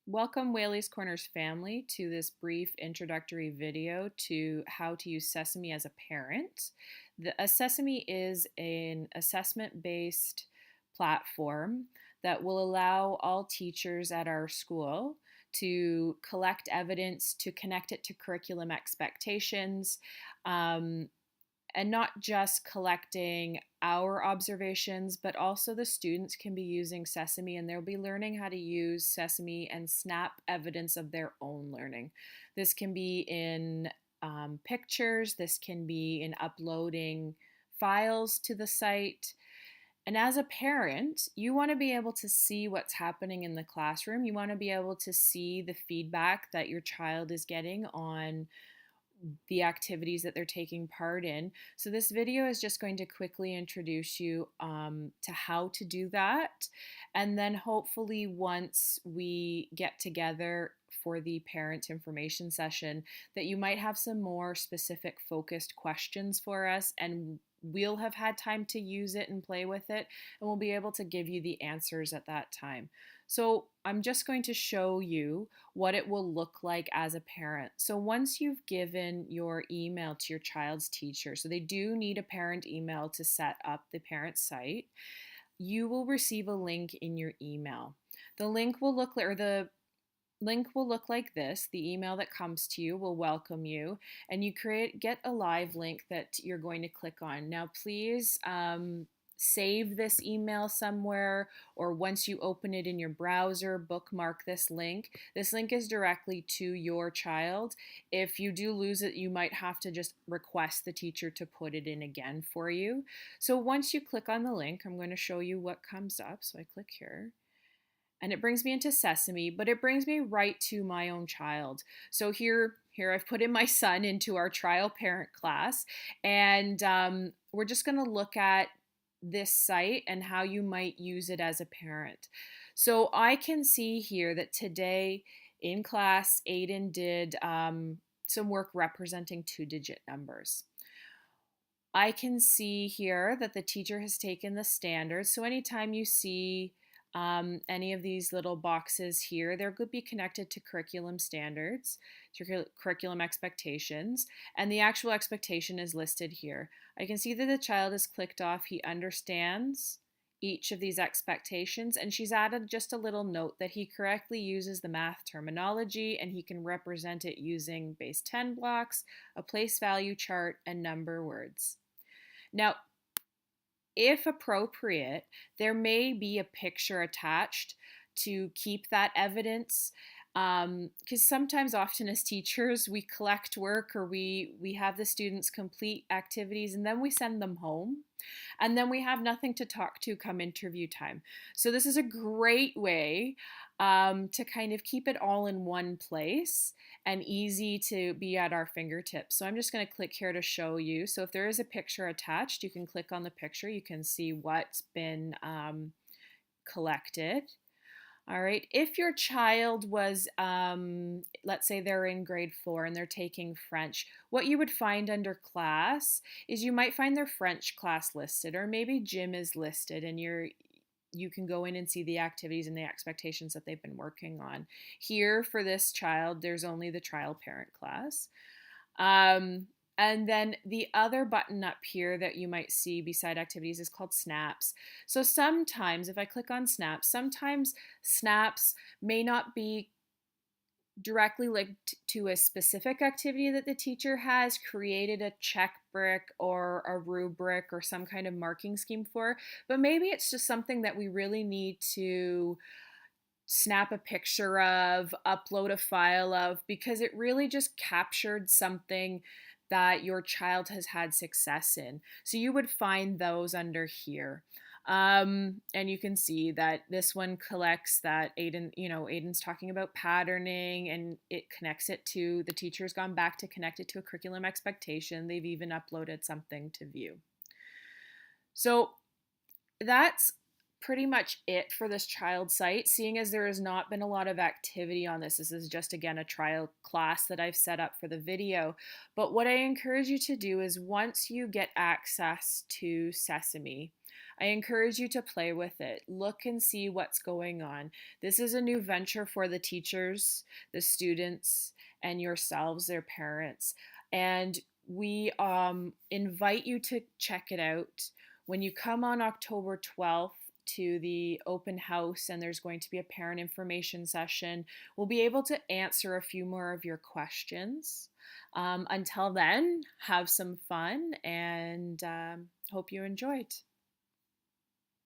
Welcome Whaley's Corners family to this brief introductory video to how to use Sesame as a parent. Sesame is an assessment-based platform that will allow all teachers at our school to collect evidence, to connect it to curriculum expectations, um, and not just collecting our observations, but also the students can be using Sesame and they'll be learning how to use Sesame and snap evidence of their own learning. This can be in pictures, this can be in uploading files to the site. And as a parent, you want to be able to see what's happening in the classroom. You want to be able to see the feedback that your child is getting on the activities that they're taking part in. So this video is just going to quickly introduce you to how to do that. And then hopefully once we get together for the parent information session, that you might have some more specific focused questions for us, and we'll have had time to use it and play with it, and we'll be able to give you the answers at that time. So I'm just going to show you what it will look like as a parent. So once you've given your email to your child's teacher, so they do need a parent email to set up the parent site, you will receive a link in your email. The link will look like this. The email that comes to you will welcome you, and you get a live link that you're going to click on. Now, please save this email somewhere, or once you open it in your browser, bookmark this link. This link is directly to your child. If you do lose it, you might have to just request the teacher to put it in again for you. So once you click on the link, I'm going to show you what comes up. So I click here. And it brings me into Sesame, but it brings me right to my own child. So here I've put in my son into our trial parent class, and we're just going to look at this site and how you might use it as a parent. So I can see here that today in class, Aiden did some work representing two-digit numbers. I can see here that the teacher has taken the standards. So anytime you see any of these little boxes here, they're going to be connected to curriculum standards, to curriculum expectations, and the actual expectation is listed here. I can see that the child has clicked off, he understands each of these expectations, and she's added just a little note that he correctly uses the math terminology and he can represent it using base 10 blocks, a place value chart, and number words. Now, if appropriate, there may be a picture attached to keep that evidence, because sometimes, often as teachers, we collect work or we have the students complete activities and then we send them home, and then we have nothing to talk to come interview time. So this is a great way to kind of keep it all in one place and easy to be at our fingertips. So I'm just going to click here to show you. So if there is a picture attached, you can click on the picture. You can see what's been collected. All right, if your child was, let's say they're in grade 4 and they're taking French, what you would find under class is you might find their French class listed, or maybe gym is listed, and you can go in and see the activities and the expectations that they've been working on. Here for this child, there's only the trial parent class. And then the other button up here that you might see beside activities is called snaps. So sometimes if I click on snaps, sometimes snaps may not be directly linked to a specific activity that the teacher has created a check brick or a rubric or some kind of marking scheme for, but maybe it's just something that we really need to snap a picture of, upload a file of, because it really just captured something that your child has had success in. So you would find those under here. And you can see that this one collects that Aiden's talking about patterning, and it connects it to, the teacher's gone back to connect it to a curriculum expectation. They've even uploaded something to view. So that's pretty much it for this child site, seeing as there has not been a lot of activity on this. This is just, again, a trial class that I've set up for the video. But what I encourage you to do is once you get access to Sesame, I encourage you to play with it. Look and see what's going on. This is a new venture for the teachers, the students, and yourselves, their parents. And we invite you to check it out. When you come on October 12th to the open house, and there's going to be a parent information session, we'll be able to answer a few more of your questions. Until then, have some fun and hope you enjoyed.